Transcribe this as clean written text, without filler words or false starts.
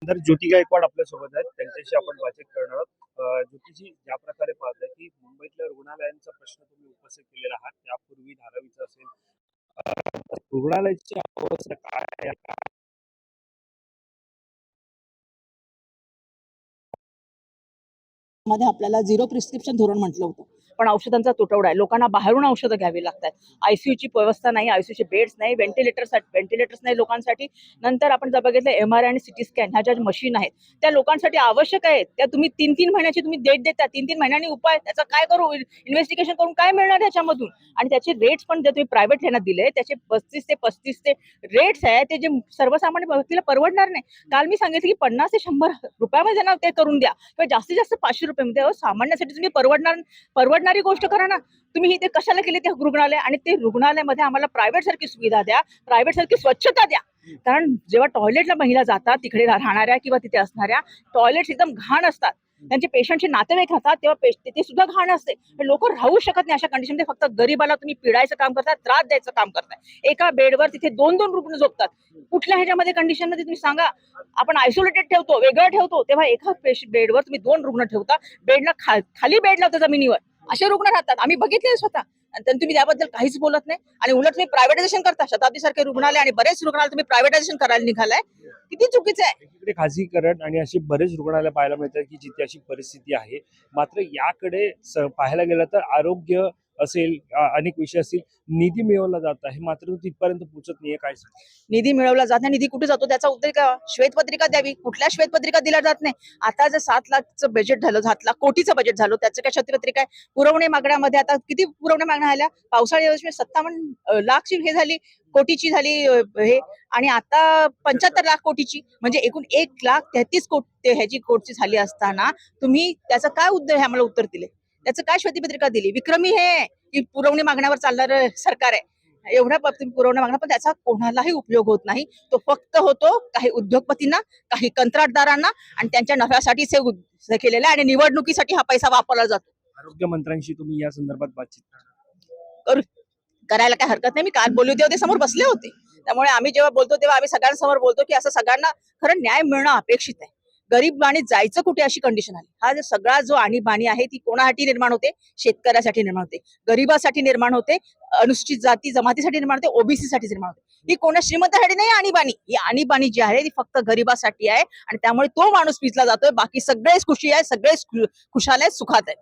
तर ज्योती गायकवाड आपल्या सोबत आहेत, त्यांच्याशी आपण बातचीत करणार आहोत. ज्योतीजी, ज्या प्रकारे पाहताय की मुंबईतल्या रुग्णालयांचा प्रश्न तुम्ही उपस्थित केलेला आहात, त्यापूर्वी धारावीचा असेल, रुग्णालयाची अवस्था काय आहे? मध्ये आपल्याला झिरो प्रिस्क्रिप्शन धोरण म्हटलं होतं, पण औषधांचा तुटवडा आहे. लोकांना बाहेरून औषधं घ्यावी लागतात. आयसीयूची व्यवस्था नाही, आयसीयूचे बेड्स नाही, व्हेंटिलेटर्स नाही लोकांसाठी. नंतर आपण जर बघितलं एमआरआय आणि सिटी स्कॅन ह्या ज्या मशीन आहेत त्या लोकांसाठी आवश्यक आहेत. त्या तुम्ही 3-3 महिन्याची तुम्ही डेट देता, 3-3 महिन्यांनी उपाय त्याचा काय करू, इन्व्हेस्टिगेशन करून काय मिळणार त्याच्यामधून. आणि त्याचे रेट्स पण जे तुम्ही प्रायव्हेट ह्यांना दिले त्याचे 35 ते रेट्स आहे ते जे सर्वसामान्य व्यक्तीला परवडणार नाही. काल मी सांगितलं की 50 ते 100 रुपयामध्ये त्यांना ते करून द्या किंवा जास्तीत जास्त 500 रुपये मध्ये. सामान्यासाठी तुम्ही परवडणारी गोष्ट करा ना. तुम्ही इथे कशाला केले ते रुग्णालय, आणि ते रुग्णालयामध्ये आम्हाला प्रायव्हेट सारखी सुविधा द्या, प्रायव्हेट सारखी स्वच्छता द्या. कारण जेव्हा टॉयलेटला महिला जातात तिकडे राहणाऱ्या किंवा तिथे असणाऱ्या, टॉयलेट्स एकदम घाण असतात. त्यांचे पेशंटचे नातेवाईक राहतात तेव्हा तिथे सुद्धा घाण असते. लोक राहू शकत नाही अशा कंडिशनमध्ये. फक्त गरीबाला तुम्ही पिडायचं काम करताय, त्रास द्यायचं काम करताय. एका बेडवर तिथे 2-2 रुग्ण झोपतात. कुठल्या ह्याच्यामध्ये कंडिशन मध्ये तुम्ही सांगा. आपण आयसोलेटेड ठेवतो, वेगळं ठेवतो, तेव्हा एका बेडवर तुम्ही 2 रुग्ण ठेवता. बेडला खाली बेड लावता जमिनीवर, असे रुग्ण राहतात. आम्ही बघितले स्वतः. आणि तुम्ही त्याबद्दल काहीच बोलत नाही. आणि उलट तुम्ही प्रायव्हेटायझेशन करता. शताब्दी सारखे रुग्णालय आणि बरेच रुग्णालय तुम्ही प्रायव्हेटायझेशन करायला निघालाय. किती चुकीचं आहे. एकीकडे खाजगीकरण आणि अशी बरेच रुग्णालय पाहायला मिळतात की जिथे अशी परिस्थिती आहे. मात्र याकडे पाहायला गेलं तर आरोग्य असेल, अनेक विषय असतील, निधी मिळवला जात आहे, मात्र तो तिथपर्यंत पोहोचत नाहीये. काय सांगता? निधी मिळवला जात नाही. निधी कुठे जातो त्याचा उद्देश काय? श्वेतपत्रिका द्यावी. कुठल्या श्वेतपत्रिका दिल्या जात नाही. आता जर 7 लाखचं बजेट झालं, 7 लाख कोटीचं बजेट झालं, त्याचं काय श्वेतपत्रिका आहे? पुरवणी मागण्यामध्ये आता किती पुरवण्या मागण्या आल्या? पावसाळ्या वर्षी 57 लाखची हे झाली, कोटीची झाली हे. आणि आता 75 लाख कोटीची, म्हणजे एकूण 1,33,00,000 कोटी ह्याची कोटची झाली असताना तुम्ही त्याचं काय उद्देश आम्हाला उत्तर दिले? त्याचं काय श्वेतपत्रिका दिली? विक्रमी हे की पुरवणी मागण्यावर चालणार सरकार आहे. एवढ्या बाबतीत पुरवण्या मागणं, पण त्याचा कोणालाही उपयोग होत नाही. तो फक्त होतो काही उद्योगपतींना, काही कंत्राटदारांना आणि त्यांच्या नफ्यासाठीच हे केलेलं आहे. आणि निवडणुकीसाठी हा पैसा वापरला जातो. आरोग्य मंत्र्यांशी तुम्ही या संदर्भात बातचीत करायला काय हरकत नाही. मी काल बोलले होते, समोर बसले होते. त्यामुळे आम्ही जेव्हा बोलतो तेव्हा आम्ही सगळ्यांसमोर बोलतो की असं सगळ्यांना खरं न्याय मिळणं अपेक्षित आहे. गरीब आणि जायचं कुठे अशी कंडिशन आली. हा जो सगळा जो आणीबाणी आहे ती कोणासाठी निर्माण होते? शेतकऱ्यासाठी निर्माण होते, गरीबासाठी निर्माण होते, अनुसूचित जाती जमातीसाठी निर्माण होते, ओबीसी साठी निर्माण होते. ही कोणा श्रीमंतासाठी नाही आणीबाणी. ही आणीबाणी जी आहे ती फक्त गरीबासाठी आहे. आणि त्यामुळे तो माणूस पिचला जातोय. बाकी सगळेच खुशी आहे, सगळेच खुशाल आहेत, सुखात आहेत.